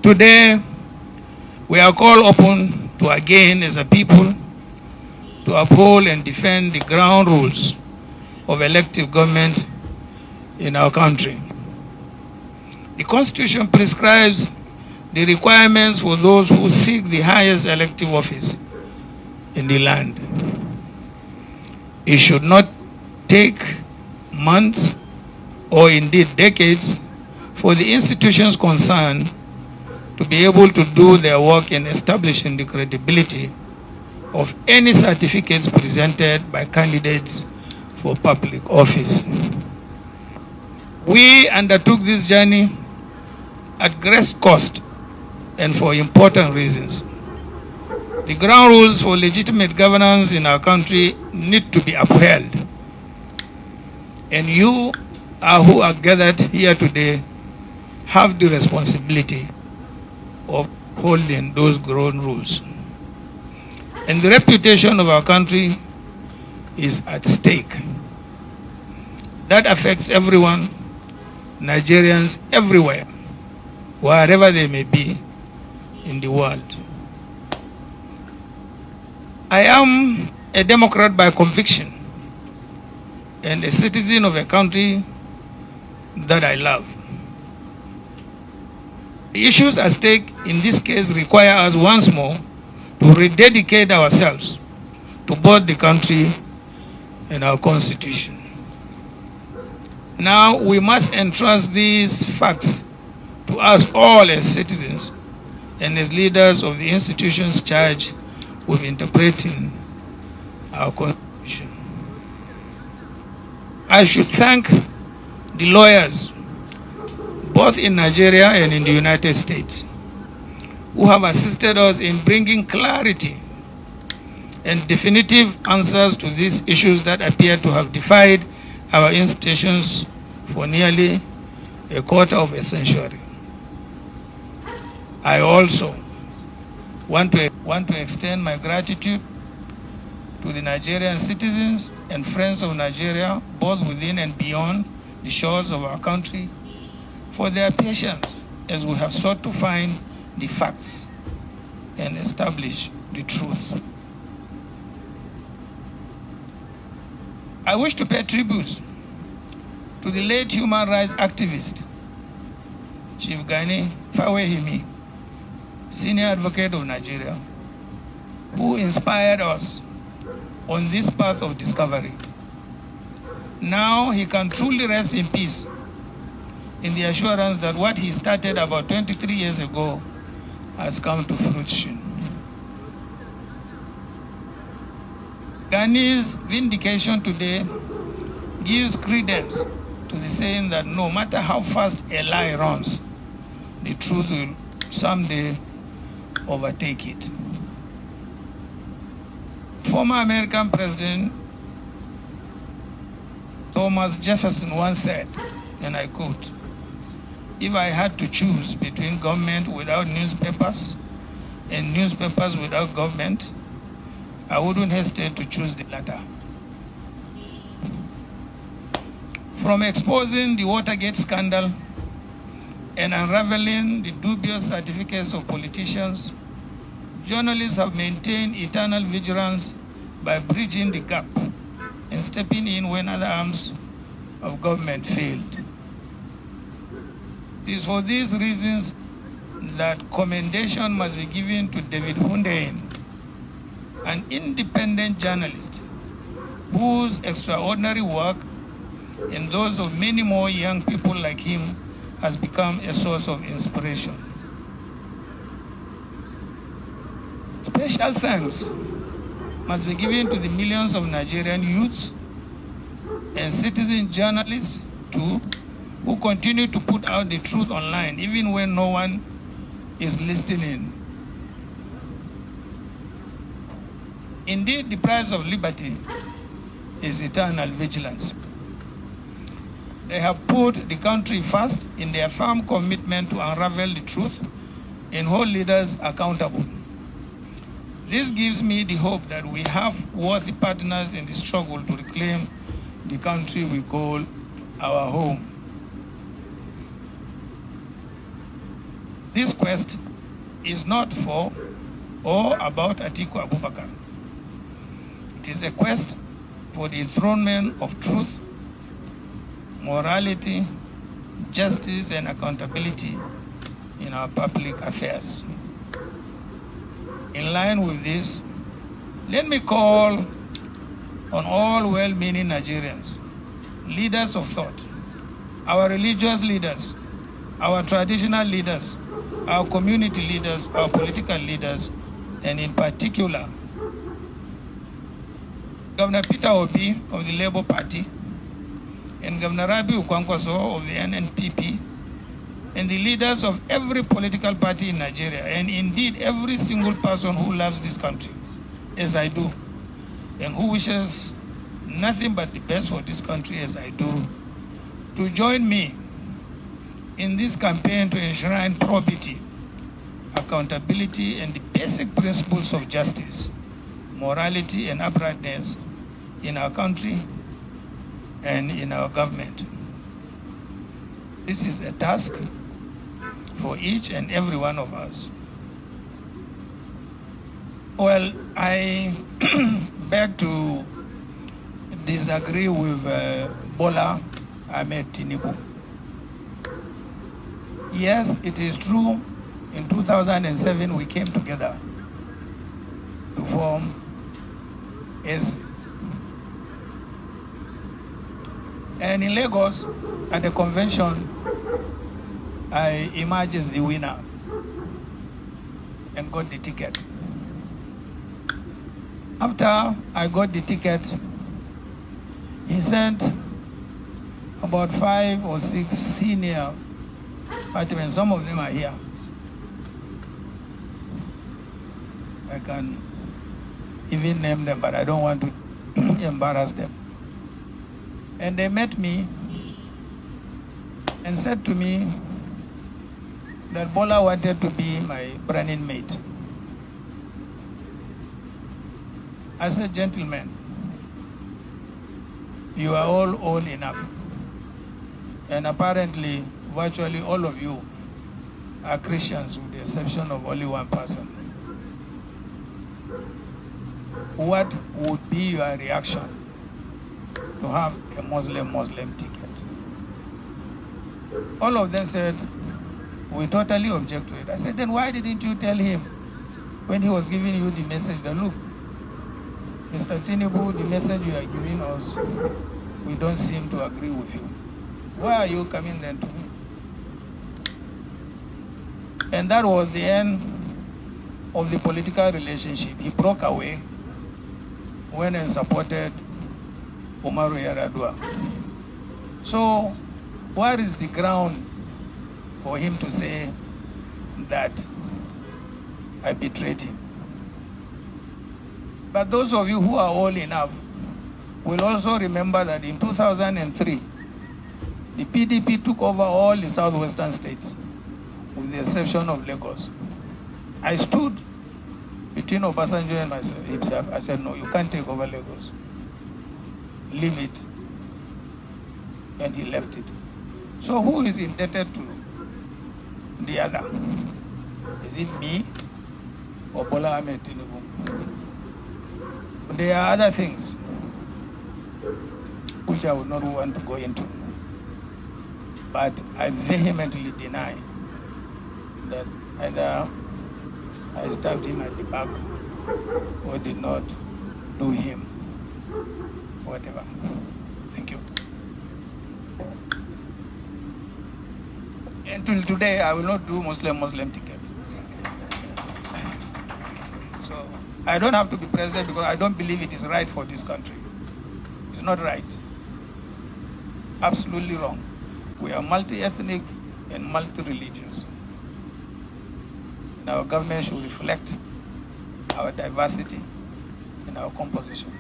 Today, we are called upon to again, as a people, to uphold and defend the ground rules of elective government in our country. The Constitution prescribes the requirements for those who seek the highest elective office in the land. It should not take months or indeed decades for the institutions concerned to be able to do their work in establishing the credibility of any certificates presented by candidates for public office. We undertook this journey at great cost and for important reasons. The ground rules for legitimate governance in our country need to be upheld. And you who are gathered here today have the responsibility of holding those ground rules. And the reputation of our country is at stake. That affects everyone, Nigerians everywhere, wherever they may be in the world. I am a Democrat by conviction and a citizen of a country that I love. The issues at stake in this case require us once more to rededicate ourselves to both the country and our Constitution. Now we must entrust these facts to us all as citizens and as leaders of the institutions charged with interpreting our Constitution. I should thank the lawyers, both in Nigeria and in the United States, who have assisted us in bringing clarity and definitive answers to these issues that appear to have defied our institutions for nearly a quarter of a century. I also want to extend my gratitude to the Nigerian citizens and friends of Nigeria, both within and beyond the shores of our country, for their patience as we have sought to find the facts and establish the truth. I wish to pay tribute to the late human rights activist, Chief Gani Fawehimi, senior advocate of Nigeria, who inspired us on this path of discovery. Now he can truly rest in peace in the assurance that what he started about 23 years ago has come to fruition. Gani's vindication today gives credence to the saying that no matter how fast a lie runs, the truth will someday overtake it. Former American President Thomas Jefferson once said, and I quote, "If I had to choose between government without newspapers and newspapers without government, I wouldn't hesitate to choose the latter." From exposing the Watergate scandal and unraveling the dubious certificates of politicians, journalists have maintained eternal vigilance by bridging the gap and stepping in when other arms of government failed. It is for these reasons that commendation must be given to David Hundeyin, an independent journalist whose extraordinary work and those of many more young people like him has become a source of inspiration. Special thanks must be given to the millions of Nigerian youths and citizen journalists too, who continue to put out the truth online even when no one is listening. Indeed, the price of liberty is eternal vigilance. They have put the country first in their firm commitment to unravel the truth and hold leaders accountable. This gives me the hope that we have worthy partners in the struggle to reclaim the country we call our home. This quest is not for or about Atiku Abubakar. It is a quest for the enthronement of truth, morality, justice, and accountability in our public affairs. In line with this, let me call on all well-meaning Nigerians, leaders of thought, our religious leaders, our traditional leaders, our community leaders, our political leaders, and in particular, Governor Peter Obi of the Labour Party and Governor Rabi Ukwankwaso of the NNPP and the leaders of every political party in Nigeria, and indeed every single person who loves this country, as I do, and who wishes nothing but the best for this country as I do, to join me in this campaign to enshrine probity, accountability, and the basic principles of justice, morality, and uprightness in our country and in our government. This is a task for each and every one of us. Well, I beg to disagree with Bola Ahmed Tinubu. Yes, it is true, in 2007 we came together to form AC. And in Lagos, at the convention, I emerged as the winner and got the ticket. After I got the ticket, he sent about 5 or 6 senior partymen, some of them are here. I can even name them, but I don't want to embarrass them. And they met me and said to me that Bola wanted to be my running mate. I said, gentlemen, you are all old enough. And apparently, virtually all of you are Christians with the exception of only one person. What would be your reaction to have a Muslim ticket? All of them said, we totally object to it. I said, then why didn't you tell him when he was giving you the message that, look, Mr. Tinubu, the message you are giving us, we don't seem to agree with you. Why are you coming then to me? And that was the end of the political relationship. He broke away, went and supported Umaru Yar'Adua. So, what is the ground for him to say that I betrayed him? But those of you who are old enough will also remember that in 2003, the PDP took over all the southwestern states, with the exception of Lagos. I stood between Obasanjo and himself. I said, no, you can't take over Lagos. Leave it. And he left it. So who is indebted to the other? Is it me or Bola Ahmed Tinubu? There are other things which I would not want to go into. But I vehemently deny that either I stabbed him at the back or did not do him whatever. Thank you. Until today, I will not do Muslim ticket. So I don't have to be president because I don't believe it is right for this country. It's not right. Absolutely wrong. We are multi-ethnic and multi-religious. And our government should reflect our diversity and our composition.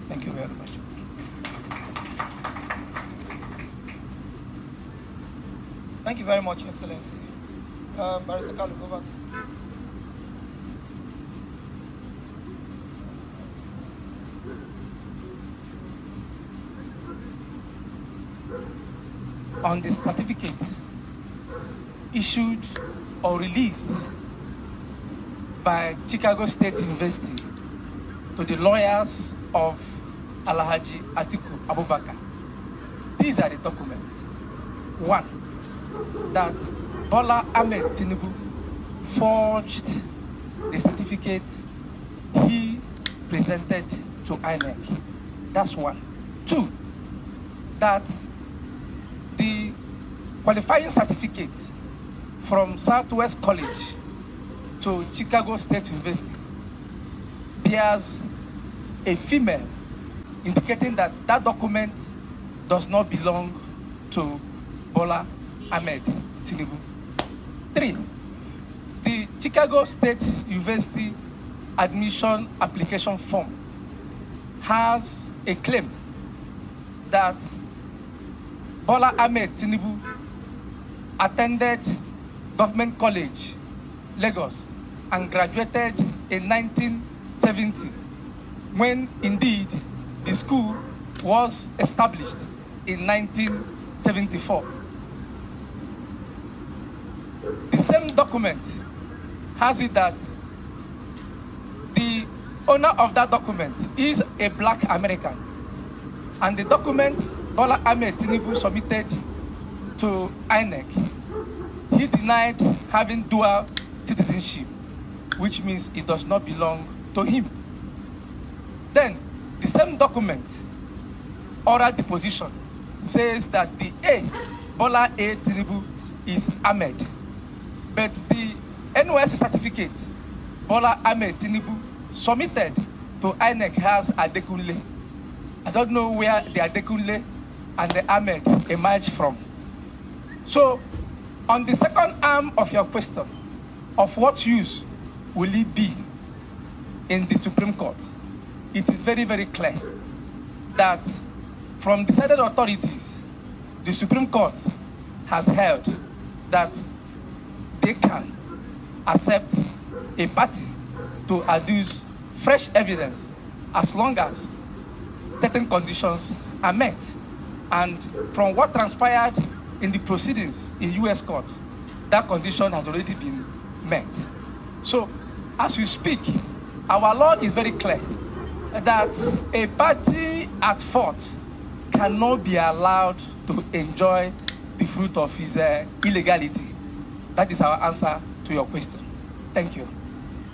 Thank you very much. Thank you very much, Excellency. Barrister Kalu, go back to you. On the certificates issued or released by Chicago State University to the lawyers of Alhaji Atiku Abubakar. These are the documents. One, that Bola Ahmed Tinubu forged the certificate he presented to INEC. That's one. Two, that the qualifying certificate from Southwest College to Chicago State University bears a female, indicating that that document does not belong to Bola Ahmed Tinubu. Three, the Chicago State University admission application form has a claim that Bola Ahmed Tinubu attended Government College, Lagos, and graduated in 1970, when indeed the school was established in 1974. The same document has it that the owner of that document is a Black American, and the document Bola Ahmed Tinubu submitted to INEC, he denied having dual citizenship, which means it does not belong to him. Then, the same document, oral deposition, says that the A, Bola A. Tinubu, is Ahmed, but the NYSC certificate Bola Ahmed Tinubu submitted to INEC has Adekunle. I don't know where the Adekunle and the Ahmed emerged from. So, on the second arm of your question, of what use will it be in the Supreme Court, it is very, very clear that from decided authorities, the Supreme Court has held that they can accept a party to adduce fresh evidence as long as certain conditions are met. And from what transpired in the proceedings in U.S. courts, that condition has already been met. So, as we speak, our law is very clear that a party at fault cannot be allowed to enjoy the fruit of his illegality. That is our answer to your question. Thank you.